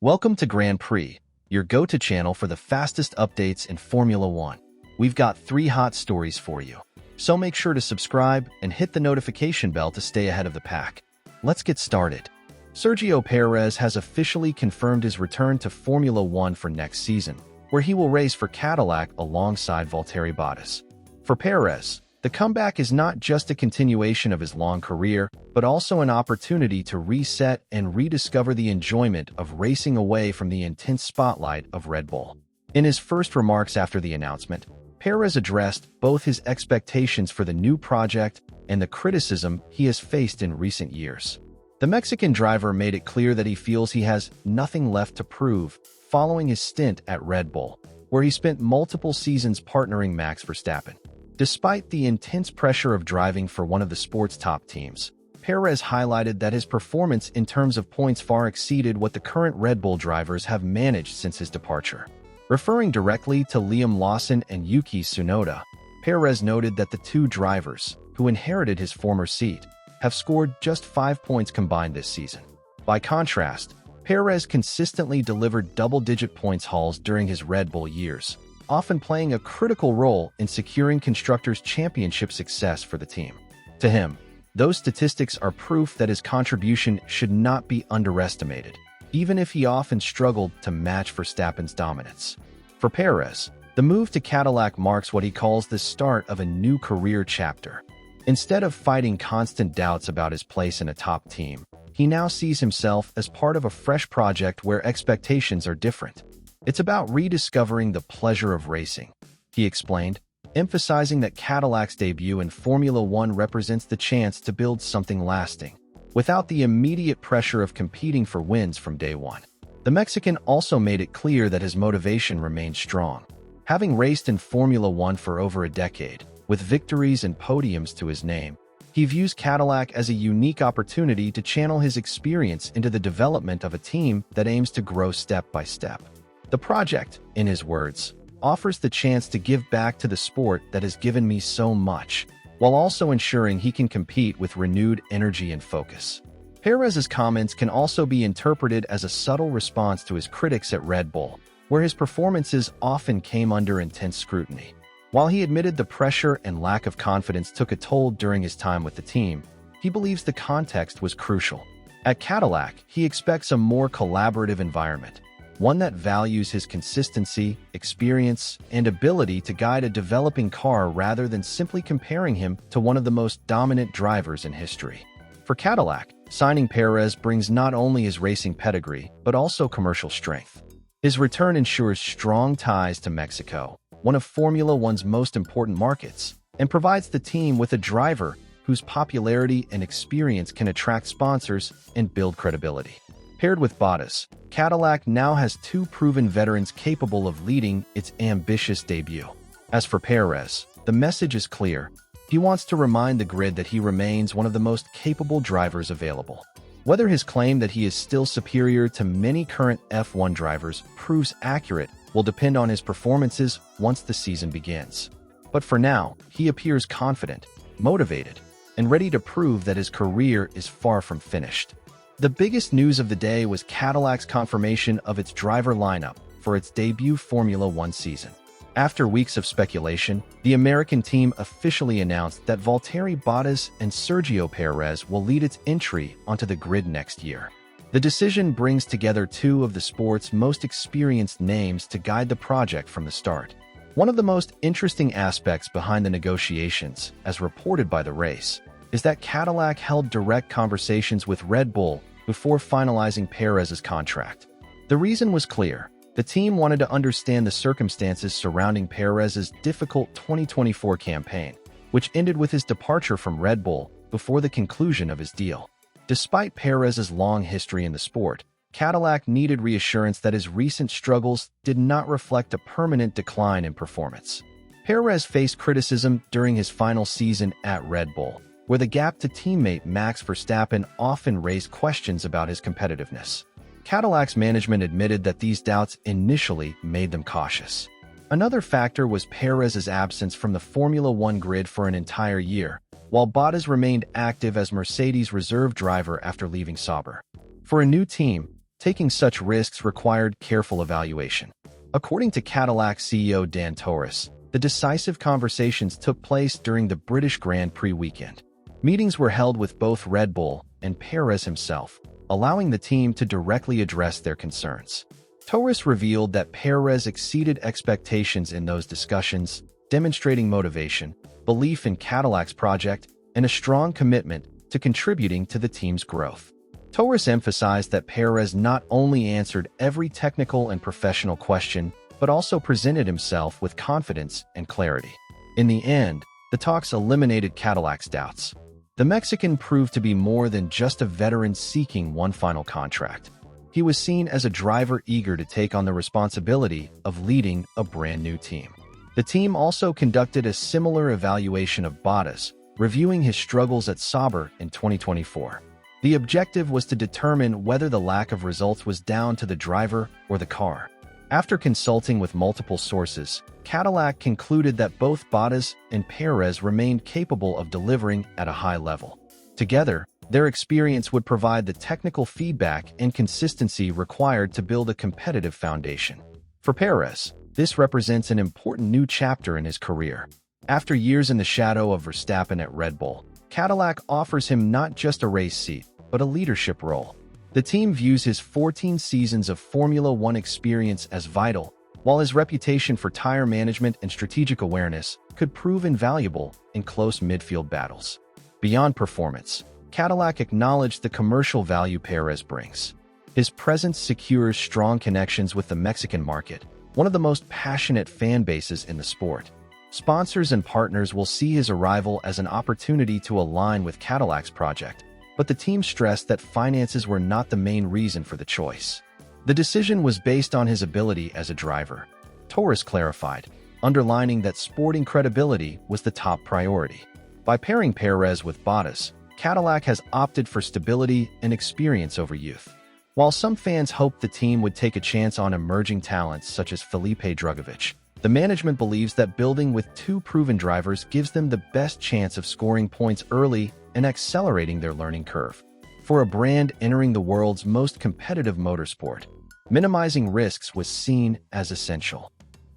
Welcome to Grand Prix, your go-to channel for the fastest updates in Formula One. We've got 3 hot stories for you, so make sure to subscribe and hit the notification bell to stay ahead of the pack. Let's get started. Sergio Perez has officially confirmed his return to Formula One for next season, where he will race for Cadillac alongside Valtteri Bottas. For Perez, the comeback is not just a continuation of his long career, but also an opportunity to reset and rediscover the enjoyment of racing away from the intense spotlight of Red Bull. In his first remarks after the announcement, Perez addressed both his expectations for the new project and the criticism he has faced in recent years. The Mexican driver made it clear that he feels he has nothing left to prove following his stint at Red Bull, where he spent multiple seasons partnering Max Verstappen. Despite the intense pressure of driving for one of the sport's top teams, Perez highlighted that his performance in terms of points far exceeded what the current Red Bull drivers have managed since his departure. Referring directly to Liam Lawson and Yuki Tsunoda, Perez noted that the two drivers, who inherited his former seat, have scored just 5 points combined this season. By contrast, Perez consistently delivered double-digit points hauls during his Red Bull years, often playing a critical role in securing Constructors' Championship success for the team. To him, those statistics are proof that his contribution should not be underestimated, even if he often struggled to match Verstappen's dominance. For Perez, the move to Cadillac marks what he calls the start of a new career chapter. Instead of fighting constant doubts about his place in a top team, he now sees himself as part of a fresh project where expectations are different. It's about rediscovering the pleasure of racing, he explained, emphasizing that Cadillac's debut in Formula One represents the chance to build something lasting, without the immediate pressure of competing for wins from day one. The Mexican also made it clear that his motivation remains strong. Having raced in Formula One for over a decade, with victories and podiums to his name, he views Cadillac as a unique opportunity to channel his experience into the development of a team that aims to grow step by step. The project, in his words, offers the chance to give back to the sport that has given me so much, while also ensuring he can compete with renewed energy and focus. Perez's comments can also be interpreted as a subtle response to his critics at Red Bull, where his performances often came under intense scrutiny. While he admitted the pressure and lack of confidence took a toll during his time with the team, he believes the context was crucial. At Cadillac, he expects a more collaborative environment, one that values his consistency, experience, and ability to guide a developing car rather than simply comparing him to one of the most dominant drivers in history. For Cadillac, signing Perez brings not only his racing pedigree, but also commercial strength. His return ensures strong ties to Mexico, one of Formula One's most important markets, and provides the team with a driver whose popularity and experience can attract sponsors and build credibility. Paired with Bottas, Cadillac now has 2 proven veterans capable of leading its ambitious debut. As for Perez, the message is clear. He wants to remind the grid that he remains one of the most capable drivers available. Whether his claim that he is still superior to many current F1 drivers proves accurate will depend on his performances once the season begins. But for now, he appears confident, motivated, and ready to prove that his career is far from finished. The biggest news of the day was Cadillac's confirmation of its driver lineup for its debut Formula One season. After weeks of speculation, the American team officially announced that Valtteri Bottas and Sergio Perez will lead its entry onto the grid next year. The decision brings together 2 of the sport's most experienced names to guide the project from the start. One of the most interesting aspects behind the negotiations, as reported by the race, is that Cadillac held direct conversations with Red Bull before finalizing Perez's contract. The reason was clear. The team wanted to understand the circumstances surrounding Perez's difficult 2024 campaign, which ended with his departure from Red Bull before the conclusion of his deal. Despite Perez's long history in the sport, Cadillac needed reassurance that his recent struggles did not reflect a permanent decline in performance. Perez faced criticism during his final season at Red Bull, where the gap to teammate Max Verstappen often raised questions about his competitiveness. Cadillac's management admitted that these doubts initially made them cautious. Another factor was Perez's absence from the Formula One grid for an entire year, while Bottas remained active as Mercedes' reserve driver after leaving Sauber. For a new team, Taking such risks required careful evaluation. According to Cadillac CEO Dan Torres, the decisive conversations took place during the British Grand Prix weekend. Meetings were held with both Red Bull and Perez himself, allowing the team to directly address their concerns. Torres revealed that Perez exceeded expectations in those discussions, demonstrating motivation, belief in Cadillac's project, and a strong commitment to contributing to the team's growth. Torres emphasized that Perez not only answered every technical and professional question, but also presented himself with confidence and clarity. In the end, the talks eliminated Cadillac's doubts. The Mexican proved to be more than just a veteran seeking one final contract. He was seen as a driver eager to take on the responsibility of leading a brand new team. The team also conducted a similar evaluation of Bottas, reviewing his struggles at Sauber in 2024. The objective was to determine whether the lack of results was down to the driver or the car. After consulting with multiple sources, Cadillac concluded that both Bottas and Perez remained capable of delivering at a high level. Together, their experience would provide the technical feedback and consistency required to build a competitive foundation. For Perez, this represents an important new chapter in his career. After years in the shadow of Verstappen at Red Bull, Cadillac offers him not just a race seat, but a leadership role. The team views his 14 seasons of Formula One experience as vital, while his reputation for tire management and strategic awareness could prove invaluable in close midfield battles. Beyond performance, Cadillac acknowledged the commercial value Perez brings. His presence secures strong connections with the Mexican market, one of the most passionate fan bases in the sport. Sponsors and partners will see his arrival as an opportunity to align with Cadillac's project, but the team stressed that finances were not the main reason for the choice. The decision was based on his ability as a driver. Torres clarified, underlining that sporting credibility was the top priority. By pairing Perez with Bottas, Cadillac has opted for stability and experience over youth. While some fans hoped the team would take a chance on emerging talents such as Felipe Drugovich, the management believes that building with two proven drivers gives them the best chance of scoring points early and accelerating their learning curve. For a brand entering the world's most competitive motorsport, minimizing risks was seen as essential.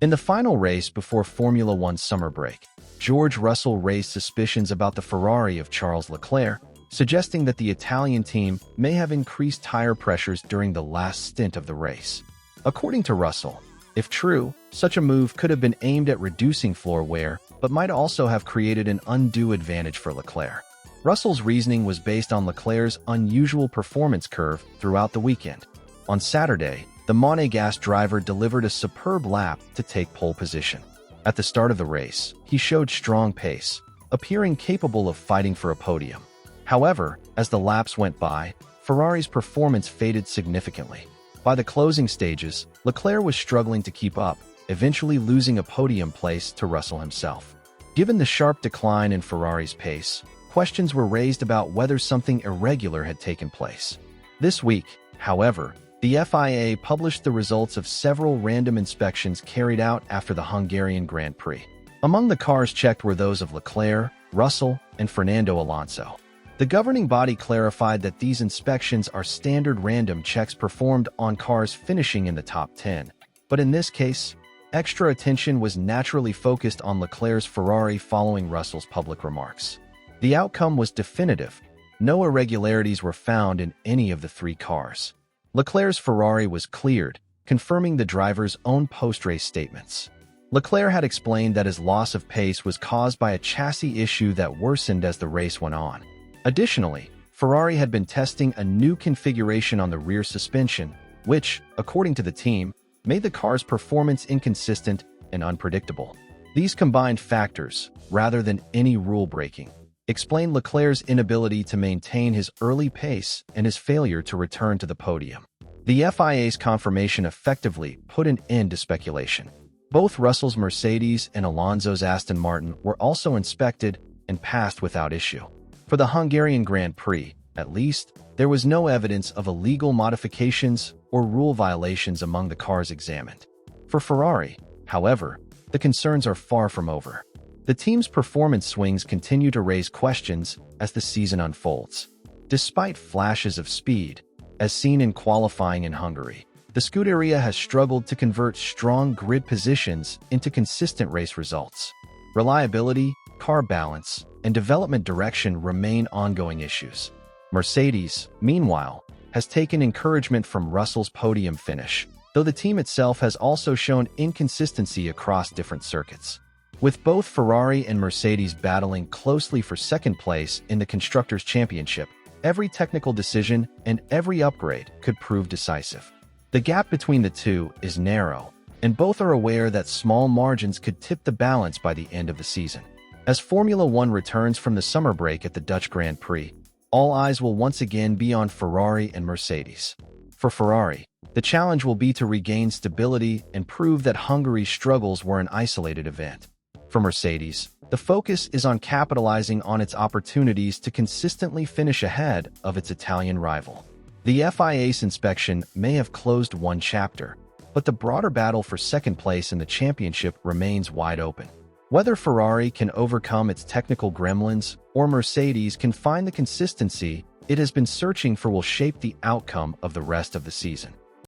In the final race before Formula One summer break, George Russell raised suspicions about the Ferrari of Charles Leclerc, suggesting that the Italian team may have increased tire pressures during the last stint of the race. According to Russell, if true, such a move could have been aimed at reducing floor wear, but might also have created an undue advantage for Leclerc. Russell's reasoning was based on Leclerc's unusual performance curve throughout the weekend. On Saturday, the Monegasque driver delivered a superb lap to take pole position. At the start of the race, he showed strong pace, appearing capable of fighting for a podium. However, as the laps went by, Ferrari's performance faded significantly. By the closing stages, Leclerc was struggling to keep up, eventually losing a podium place to Russell himself. Given the sharp decline in Ferrari's pace, questions were raised about whether something irregular had taken place. This week, however, the FIA published the results of several random inspections carried out after the Hungarian Grand Prix. Among the cars checked were those of Leclerc, Russell, and Fernando Alonso. The governing body clarified that these inspections are standard random checks performed on cars finishing in the top 10. But in this case, extra attention was naturally focused on Leclerc's Ferrari following Russell's public remarks. The outcome was definitive. No irregularities were found in any of the three cars. Leclerc's Ferrari was cleared, confirming the driver's own post-race statements. Leclerc had explained that his loss of pace was caused by a chassis issue that worsened as the race went on. Additionally, Ferrari had been testing a new configuration on the rear suspension, which, according to the team, made the car's performance inconsistent and unpredictable. These combined factors, rather than any rule-breaking, explain Leclerc's inability to maintain his early pace and his failure to return to the podium. The FIA's confirmation effectively put an end to speculation. Both Russell's Mercedes and Alonso's Aston Martin were also inspected and passed without issue. For the Hungarian Grand Prix, at least, there was no evidence of illegal modifications or rule violations among the cars examined. For Ferrari, however, the concerns are far from over. The team's performance swings continue to raise questions as the season unfolds. Despite flashes of speed, As seen in qualifying in Hungary, the Scuderia has struggled to convert strong grid positions into consistent race results. Reliability, car balance, and development direction remain ongoing issues. Mercedes, meanwhile, has taken encouragement from Russell's podium finish, though the team itself has also shown inconsistency across different circuits. With both Ferrari and Mercedes battling closely for second place in the Constructors' Championship, every technical decision and every upgrade could prove decisive. The gap between the two is narrow, and both are aware that small margins could tip the balance by the end of the season. As Formula One returns from the summer break at the Dutch Grand Prix, all eyes will once again be on Ferrari and Mercedes. For Ferrari, the challenge will be to regain stability and prove that Hungary's struggles were an isolated event. For Mercedes, the focus is on capitalizing on its opportunities to consistently finish ahead of its Italian rival. The FIA's inspection may have closed one chapter, but the broader battle for second place in the championship remains wide open. Whether Ferrari can overcome its technical gremlins or Mercedes can find the consistency it has been searching for will shape the outcome of the rest of the season.